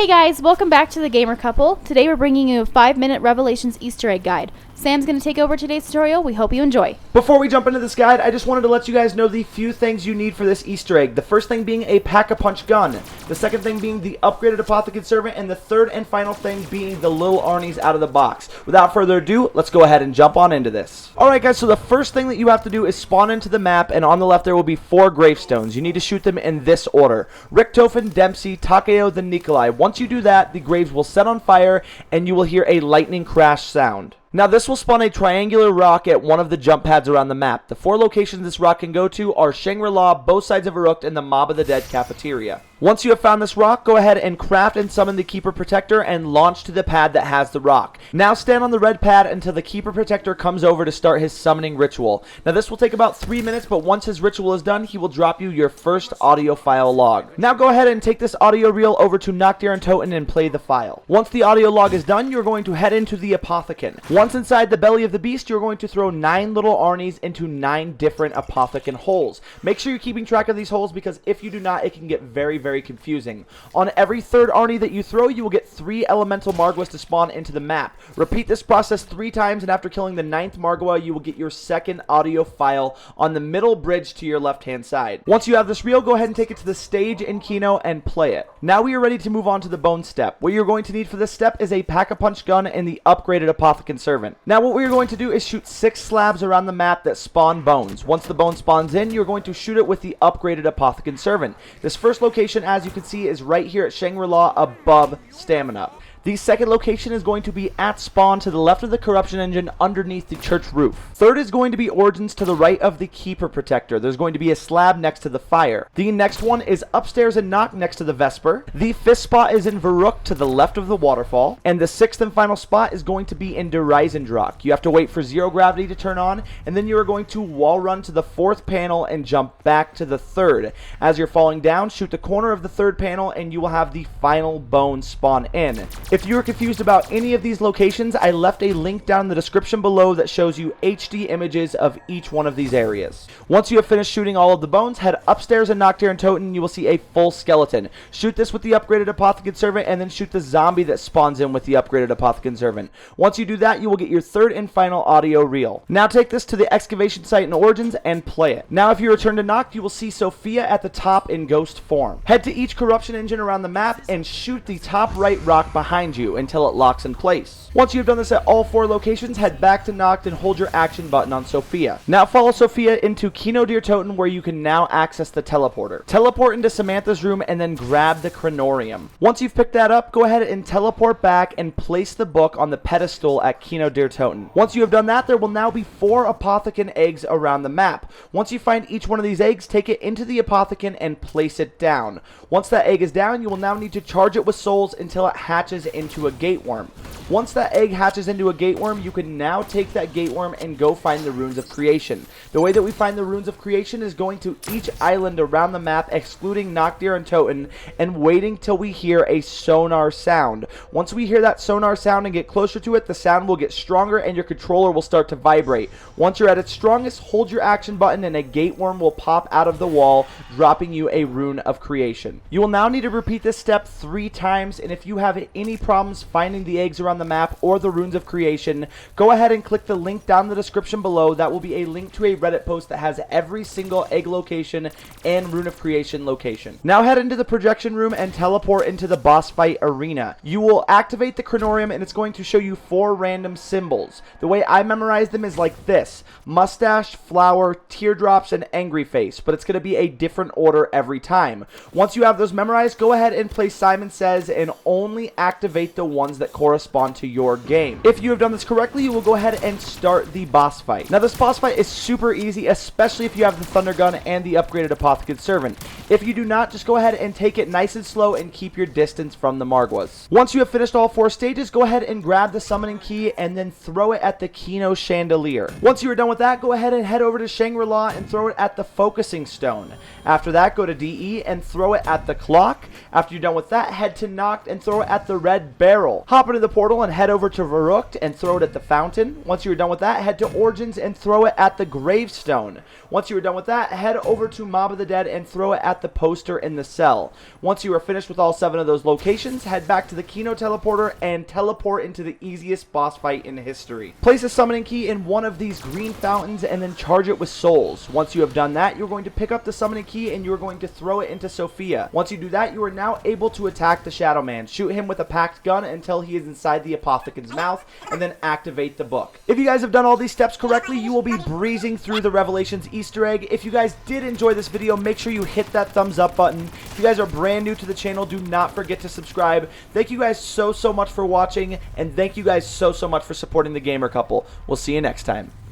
Hey guys, welcome back to the Gamer Couple. Today we're bringing you a 5-minute Revelations Easter egg guide. Sam's going to take over today's tutorial. We hope you enjoy. Before we jump into this guide, I just wanted to let you guys know the few things you need for this Easter egg. The first thing being a pack-a-punch gun. The second thing being the upgraded apothecary servant. And the third and final thing being the little Arnie's out of the box. Without further ado, let's go ahead and jump on into this. Alright guys, so the first thing that you have to do is spawn into the map, and on the left there will be 4 gravestones. You need to shoot them in this order: Richtofen, Dempsey, Takeo, then Nikolai. Once you do that, the graves will set on fire and you will hear a lightning crash sound. Now this will spawn a triangular rock at one of the jump pads around the map. The 4 locations this rock can go to are Shangri-La, both sides of Uruk, and the Mob of the Dead cafeteria. Once you have found this rock, go ahead and craft and summon the Keeper Protector and launch to the pad that has the rock. Now stand on the red pad until the Keeper Protector comes over to start his summoning ritual. Now this will take about 3 minutes, but once his ritual is done, he will drop you your first audio file log. Now go ahead and take this audio reel over to NINJANATION and play the file. Once the audio log is done, you're going to head into the apothecary. Once inside the belly of the beast, you're going to throw 9 little Arnies into 9 different apothecary holes. Make sure you're keeping track of these holes, because if you do not, it can get very confusing. On every 3rd Arnie that you throw, you will get 3 elemental Margwas to spawn into the map. Repeat this process 3 times, and after killing the 9th Margwa, you will get your second audio file on the middle bridge to your left hand side. Once you have this reel, go ahead and take it to the stage in Kino and play it. Now we are ready to move on to the bone step. What you're going to need for this step is a pack-a-punch gun and the upgraded apothecary servant. Now what we're going to do is shoot 6 slabs around the map that spawn bones. Once the bone spawns in, you're going to shoot it with the upgraded apothecary servant. This first location, as you can see, is right here at Shangri-La above stamina. The second location is going to be at spawn to the left of the corruption engine underneath the church roof. Third is going to be origins to the right of the Keeper Protector. There's going to be a slab next to the fire. The next one is upstairs in Nock next to the Vesper. The 5th spot is in Varuk to the left of the waterfall. And the 6th and final spot is going to be in Der Reisendrock. You have to wait for 0 gravity to turn on, and then you are going to wall run to the 4th panel and jump back to the 3rd. As you're falling down, shoot the corner of the 3rd panel and you will have the final bone spawn in. If you are confused about any of these locations, I left a link down in the description below that shows you HD images of each one of these areas. Once you have finished shooting all of the bones, head upstairs in Nocturne and you will see a full skeleton. Shoot this with the upgraded apothecary servant, and then shoot the zombie that spawns in with the upgraded apothecary servant. Once you do that, you will get your 3rd and final audio reel. Now take this to the excavation site in Origins and play it. Now if you return to Nock, you will see Sophia at the top in ghost form. Head to each corruption engine around the map and shoot the top right rock behind you until it locks in place. Once you've done this at all 4 locations, head back to Noct and hold your action button on Sophia. Now follow Sophia into Kino Deer Toten, where you can now access the teleporter. Teleport into Samantha's room and then grab the Chronorium. Once you've picked that up, go ahead and teleport back and place the book on the pedestal at Kino Deer Toten. Once you have done that, there will now be 4 apothecary eggs around the map. Once you find each one of these eggs, take it into the apothecary and place it down. Once that egg is down, you will now need to charge it with souls until it hatches into a gateworm. Once that egg hatches into a gateworm, you can now take that gateworm and go find the runes of creation. The way that we find the runes of creation is going to each island around the map, excluding Noctir and Toten, and waiting till we hear a sonar sound. Once we hear that sonar sound and get closer to it, the sound will get stronger and your controller will start to vibrate. Once you're at its strongest, hold your action button and a gateworm will pop out of the wall, dropping you a rune of creation. You will now need to repeat this step 3 times, and if you have any problems finding the eggs around the map or the runes of creation, go ahead and click the link down in the description below. That will be a link to a Reddit post that has every single egg location and rune of creation location. Now head into the projection room and teleport into the boss fight arena. You will activate the Chronorium and it's going to show you 4 random symbols. The way I memorized them is like this: mustache, flower, teardrops, and angry face, but it's going to be a different order every time. Once you have those memorized, go ahead and play Simon Says and only activate the ones that correspond to your game. If you have done this correctly, you will go ahead and start the boss fight. Now this boss fight is super easy, especially if you have the Thunder Gun and the upgraded apothecary servant. If you do not, just go ahead and take it nice and slow and keep your distance from the Margwas. Once you have finished all 4 stages, go ahead and grab the summoning key and then throw it at the Kino chandelier. Once you are done with that, go ahead and head over to Shangri-La and throw it at the focusing stone. After that, go to DE and throw it at the clock. After you're done with that, head to Noct and throw it at the red red barrel. Hop into the portal and head over to Verrucht and throw it at the fountain. Once you are done with that, head to Origins and throw it at the gravestone. Once you are done with that, head over to Mob of the Dead and throw it at the poster in the cell. Once you are finished with all 7 of those locations, head back to the Kino teleporter and teleport into the easiest boss fight in history. Place a summoning key in one of these green fountains and then charge it with souls. Once you have done that, you're going to pick up the summoning key and you're going to throw it into Sophia. Once you do that, you are now able to attack the Shadow Man. Shoot him with a packed gun until he is inside the apothecan's mouth and then activate the book. If you guys have done all these steps correctly, you will be breezing through the Revelations Easter egg. If you guys did enjoy this video, make sure you hit that thumbs up button. If you guys are brand new to the channel, do not forget to subscribe. Thank you guys so much for watching, and thank you guys so much for supporting the Gamer Couple. We'll see you next time.